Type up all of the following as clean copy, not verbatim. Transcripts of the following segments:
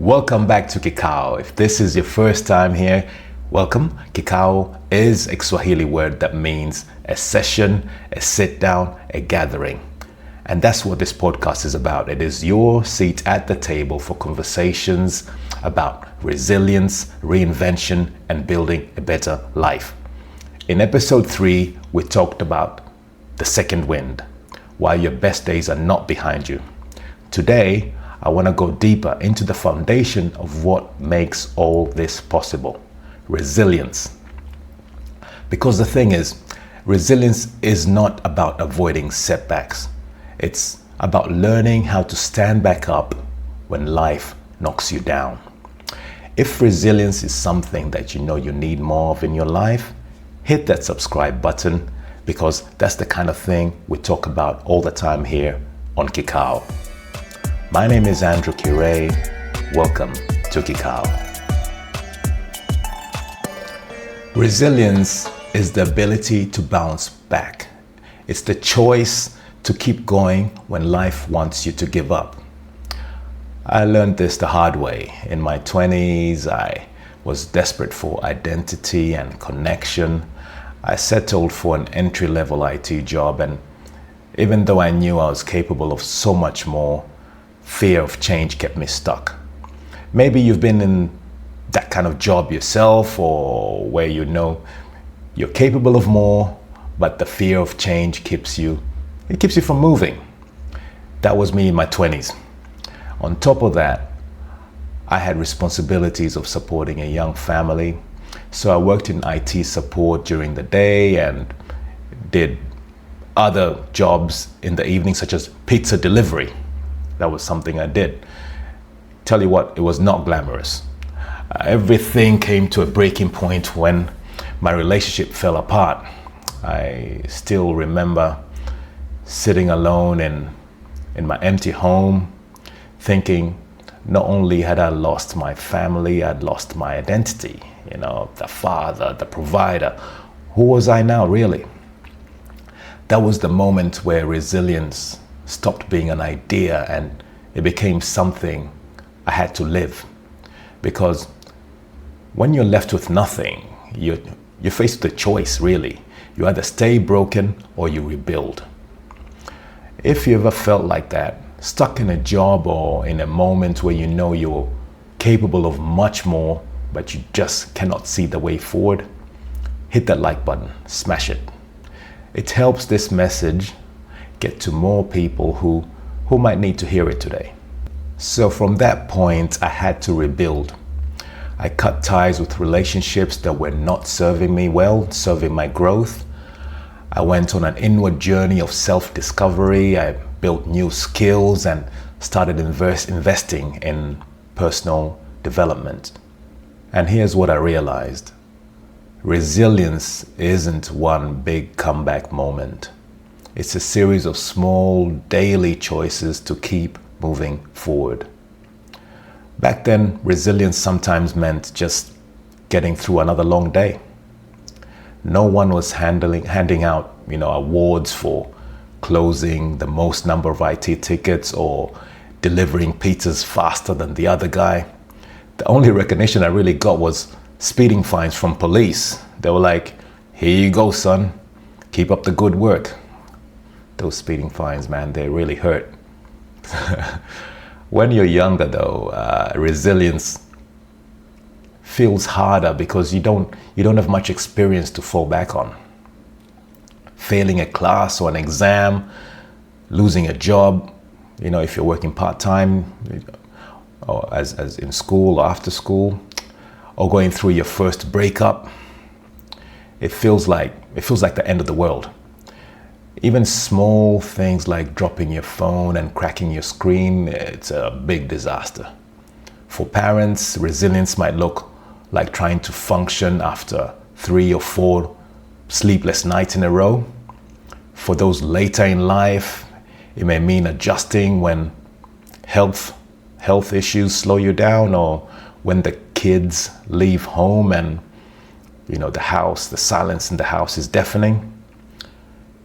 Welcome back to Kikao. If this is your first time here, welcome. Kikao is a Swahili word that means a session, a sit down, a gathering. And that's what this podcast is about. It is your seat at the table for conversations about resilience, reinvention, and building a better life. In episode 3, we talked about the second wind, why your best days are not behind you. Today, I want to go deeper into the foundation of what makes all this possible. Resilience. Because the thing is, resilience is not about avoiding setbacks. It's about learning how to stand back up when life knocks you down. If resilience is something that you know you need more of in your life, hit that subscribe button because that's the kind of thing we talk about all the time here on Kikao. My name is Kirei. Welcome to Kikao. Resilience is the ability to bounce back. It's the choice to keep going when life wants you to give up. I learned this the hard way. In my 20s, I was desperate for identity and connection. I settled for an entry-level IT job, and even though I knew I was capable of so much more, fear of change kept me stuck. Maybe you've been in that kind of job yourself, or where you know you're capable of more, but the fear of change keeps you from moving. That was me in my 20s. On top of that, I had responsibilities of supporting a young family. So I worked in IT support during the day and did other jobs in the evening, such as pizza delivery. That was something I did. Tell you what, it was not glamorous. Everything came to a breaking point when my relationship fell apart. I still remember sitting alone in my empty home, thinking not only had I lost my family, I'd lost my identity. You know, the father, the provider. Who was I now, really? That was the moment where resilience stopped being an idea and it became something I had to live. Because when you're left with nothing, you're faced with a choice, really. You either stay broken or you rebuild. If you ever felt like that, stuck in a job or in a moment where you know you're capable of much more, but you just cannot see the way forward, hit that like button, smash it. It helps this message get to more people who might need to hear it today. So from that point, I had to rebuild. I cut ties with relationships that were not serving me well, serving my growth. I went on an inward journey of self-discovery. I built new skills and started investing in personal development. And here's what I realized. Resilience isn't one big comeback moment. It's a series of small daily choices to keep moving forward. Back then, resilience sometimes meant just getting through another long day. No one was handing out, awards for closing the most number of IT tickets or delivering pizzas faster than the other guy. The only recognition I really got was speeding fines from police. They were like, "Here you go, son. Keep up the good work." Those speeding fines, man, they really hurt. When you're younger, though, resilience feels harder because you don't have much experience to fall back on. Failing a class or an exam, losing a job, if you're working part-time, or as in school or after school, or going through your first breakup, it feels like the end of the world. Even small things like dropping your phone and cracking your screen, it's a big disaster. For parents, resilience might look like trying to function after 3 or 4 sleepless nights in a row. For those later in life, it may mean adjusting when health issues slow you down, or when the kids leave home and the silence in the house is deafening.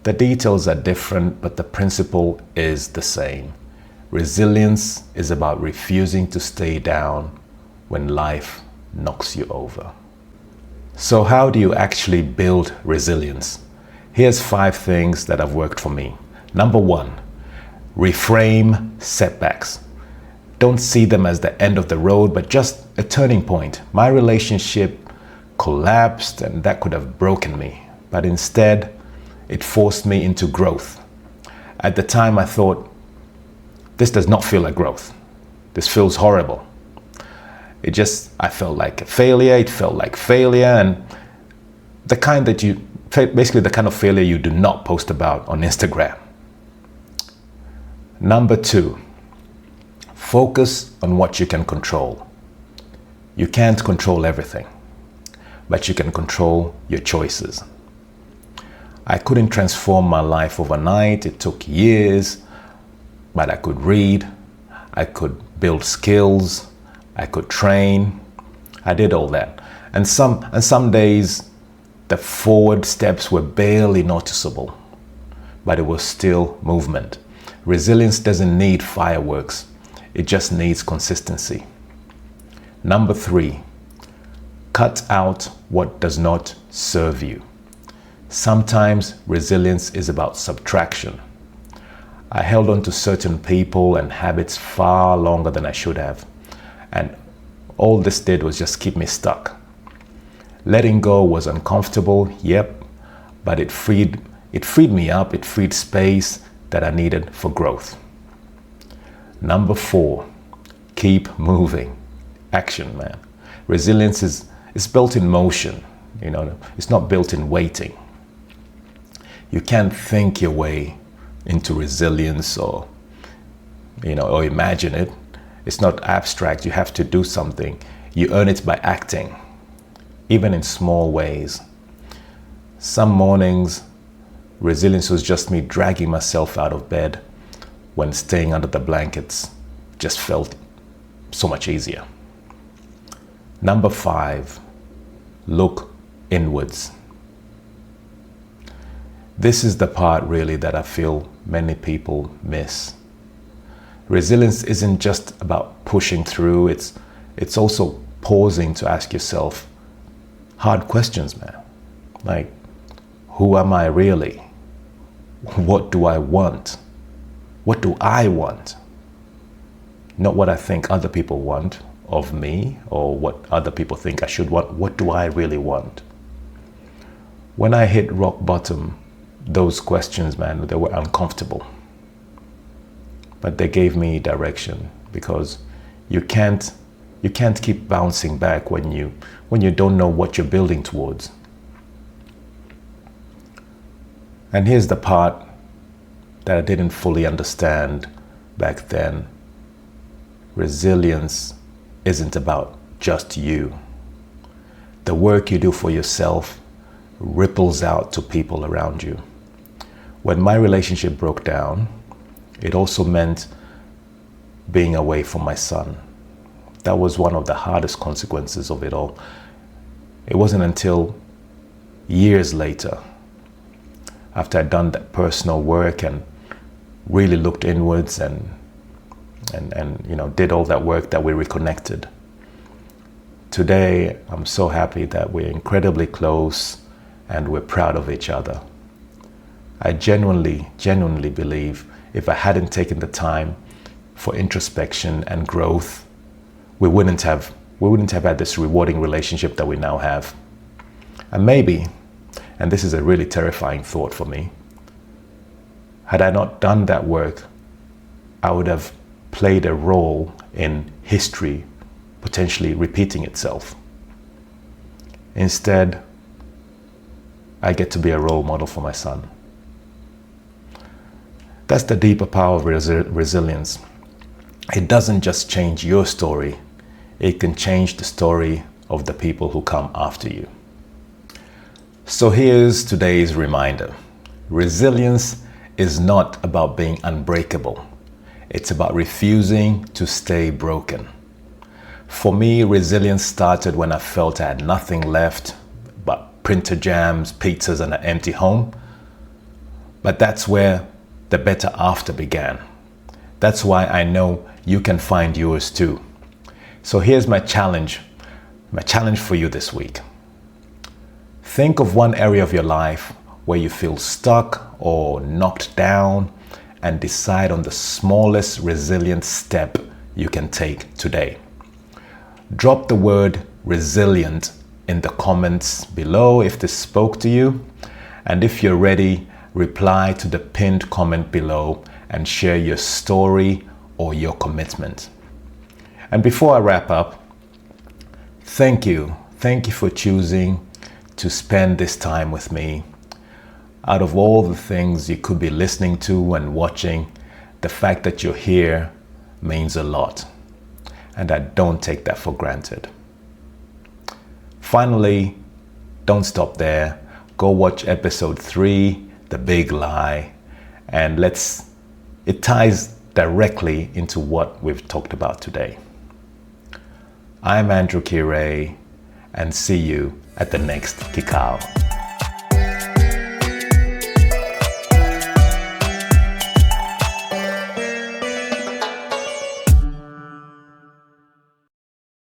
The details are different, but the principle is the same. Resilience is about refusing to stay down when life knocks you over. So how do you actually build resilience? Here's 5 things that have worked for me. Number 1, reframe setbacks. Don't see them as the end of the road, but just a turning point. My relationship collapsed and that could have broken me, but instead it forced me into growth. At the time I thought, this does not feel like growth. This feels horrible. I felt like a failure. It felt like failure, and basically the kind of failure you do not post about on Instagram. Number 2, focus on what you can control. You can't control everything, but you can control your choices. I couldn't transform my life overnight. It took years, but I could read, I could build skills, I could train. I did all that. And some days the forward steps were barely noticeable, but it was still movement. Resilience doesn't need fireworks. It just needs consistency. Number 3, cut out what does not serve you. Sometimes resilience is about subtraction. I held on to certain people and habits far longer than I should have. And all this did was just keep me stuck. Letting go was uncomfortable, yep, but it freed me up, it freed space that I needed for growth. Number 4, keep moving. Action, man. Resilience is built in motion, it's not built in waiting. You can't think your way into resilience or imagine it. It's not abstract. You have to do something. You earn it by acting, even in small ways. Some mornings, resilience was just me dragging myself out of bed when staying under the blankets just felt so much easier. Number 5, look inwards. This is the part really that I feel many people miss. Resilience isn't just about pushing through, it's also pausing to ask yourself hard questions, man. Like, who am I really? What do I want? What do I want? Not what I think other people want of me or what other people think I should want. What do I really want? When I hit rock bottom, those questions, man, they were uncomfortable. But they gave me direction, because you can't keep bouncing back when you don't know what you're building towards. And here's the part that I didn't fully understand back then. Resilience isn't about just you. The work you do for yourself ripples out to people around you. When my relationship broke down, it also meant being away from my son. That was one of the hardest consequences of it all. It wasn't until years later, after I'd done that personal work and really looked inwards and did all that work, that we reconnected. Today, I'm so happy that we're incredibly close and we're proud of each other. I genuinely believe if I hadn't taken the time for introspection and growth, we wouldn't have had this rewarding relationship that we now have. And maybe, and this is a really terrifying thought for me, had I not done that work, I would have played a role in history potentially repeating itself. Instead, I get to be a role model for my son. That's the deeper power of resilience. It doesn't just change your story, it can change the story of the people who come after you. So here's today's reminder. Resilience is not about being unbreakable. It's about refusing to stay broken. For me, resilience started when I felt I had nothing left but printer jams, pizzas, and an empty home. But that's where the better after began. That's why I know you can find yours too. So here's my challenge for you this week. Think of one area of your life where you feel stuck or knocked down and decide on the smallest resilient step you can take today. Drop the word resilient in the comments below if this spoke to you. And if you're ready, reply to the pinned comment below and share your story or your commitment. And before I wrap up, thank you for choosing to spend this time with me. Out of all the things you could be listening to and watching, the fact that you're here means a lot. And I don't take that for granted. Finally, don't stop there. Go watch episode 3, The Big Lie, and it ties directly into what we've talked about today. I'm Kirei, and see you at the next Kikao.